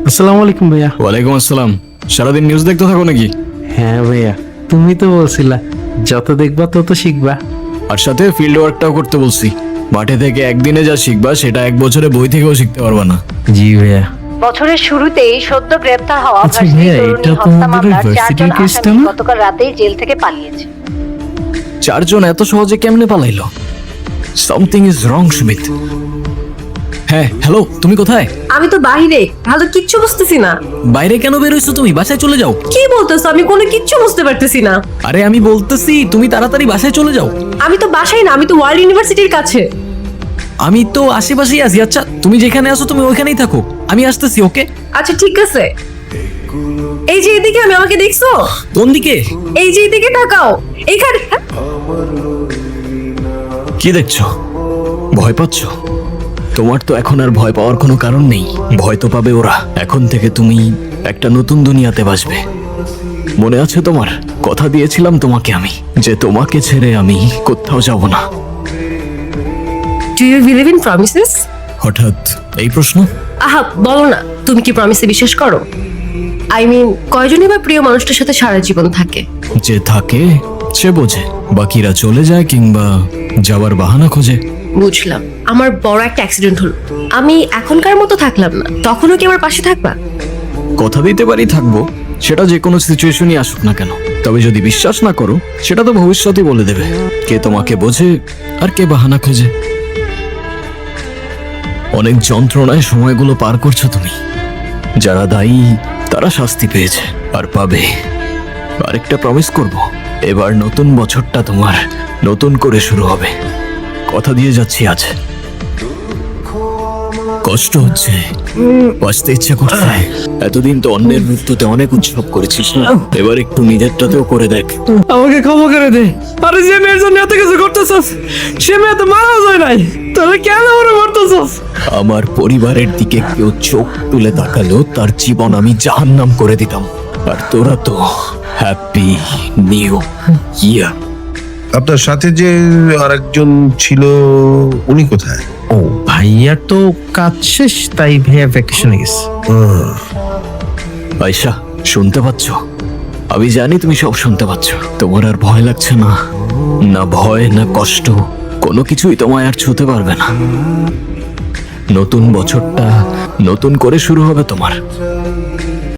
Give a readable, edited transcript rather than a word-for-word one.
আসসালামু আলাইকুম ভাইয়া। ওয়ালাইকুম আসসালাম। সারাদিন নিউজ দেখতে থাকো নাকি? হ্যাঁ ভাইয়া, তুমি তো বলছিলা যত দেখবা তত শিখবা। আর সাথে ফিল্ড ওয়ার্কটাও করতে বলছি। মাঠে থেকে একদিনে যা শিখবা সেটা এক বছরে বই থেকেও শিখতে পারবা না। জি ভাইয়া। বছরের শুরুতেই সদ্য গ্রেপ্তার হওয়া আচ্ছা ভার্সিটি ভাইয়া, তরুণী এটা তো হত্যা আমাদের মামলার ভার্সিটির 4জন কেসটা আসামি না? গতকাল রাতেই জেল থেকে পালিয়েছে। 4 জন এত সহজে কেমনে পালাইলো? Something is wrong Sumit. হ্যাঁ হ্যালো, তুমি কোথায়? আমি তো বাইরে, ভালো কিচ্ছু বুঝতেছি না। বাইরে কেন বের হইছো তুমি? বাসায় চলে যাও। কি বলতেছো? আমি কোনো কিচ্ছু বুঝতে পারতেছি না। আরে আমি বলতেছি তুমি তাড়াতাড়ি বাসায় চলে যাও। আমি তো বাসায় না, আমি তো ওয়ার্ল্ড ইউনিভার্সিটির কাছে। আমি তো আশেপাশেই আছি। আচ্ছা তুমি যেখানে আছো তুমি ওইখানেই থাকো, আমি আসতেছি। ওকে? আচ্ছা ঠিক আছে। এই যে এদিকে, আমি আমাকে দেখছো? কোন দিকে? এই যে এদিকে তাকাও, এইখানে। কি দেখছো? ভয় পাচ্ছ? তোমার তো এখন আর ভয় পাওয়ার কোনো কারণ নেই। ভয় তো পাবে ওরা। এখন থেকে তুমি একটা নতুন দুনিয়াতে বাসবে। মনে আছে তোমার? কথা দিয়েছিলাম তোমাকে আমি যে তোমাকে ছেড়ে আমি কোথাও যাব না। Do you believe in promises? হঠাৎ এই প্রশ্ন? আহা, বলো না, তুমি কি প্রমিসে বিশ্বাস করো? আই মিন, কয়জনই বা প্রিয় মানুষটার সাথে সারা জীবন থাকে? যে থাকে সে বোঝে, বাকিরা চলে যায় কিংবা যাওয়ার বাহানা খোঁজে। বুঝলাম। আমার বড় একটা অ্যাক্সিডেন্ট হলো, আমি এখনকার মতো থাকলাম না, তখনও কি আমার পাশে থাকবা? কথা দিতে পারি থাকবো, সেটা যে কোনো সিচুয়েশনই আসুক না কেন। তবে যদি বিশ্বাস না করো সেটা তো ভবিষ্যতই বলে দেবে কে তোমাকে বোঝে আর কে বাহানা খোঁজে। অনেক যন্ত্রণায় সময়গুলো পার করছো তুমি। যারা দায়ী তারা শাস্তি পেয়েছে আর পাবে। আরেকটা প্রমিস করব, এবার নতুন বছরটা তোমার নতুন করে শুরু হবে। কথা দিয়ে যাচ্ছি আজ। কষ্ট হচ্ছে, বাঁচতে ইচ্ছে করছে। এতদিন তো অন্যের মৃত্যুতে অনেক উৎসব করেছিস না, এবার একটু নিজেরটাতেও করে দেখ। আমাকে ক্ষমা করে দে। আরে যে মেয়ের জন্য এত কিছু করতেছস, সে মেয়ে তো মারা যায় নাই, তাহলে কেন ওরা মারতেছস? আমার পরিবারের দিকে কেউ চোখ তুলে তাকালেও তার জীবন আমি জাহান্নাম করে দিতাম। আর তোরা তো হ্যাপি নিউ ইয়ার। আপনার সাথে যে আরেকজন ছিল, উনি কোথায়? ও ভাইয়া তো কাজ শেষ, তাই ভাইয়া ভ্যাকেশনে গেছে। আয়শা, শুনতে পাচ্ছ? আমি জানি তুমি সব শুনতে পাচ্ছ। তোমার আর ভয় লাগছে না? না ভয় না কষ্ট, কোনো কিছুই তোমায় আর ছুঁতে পারবে না। নতুন বছরটা নতুন করে শুরু হবে তোমার।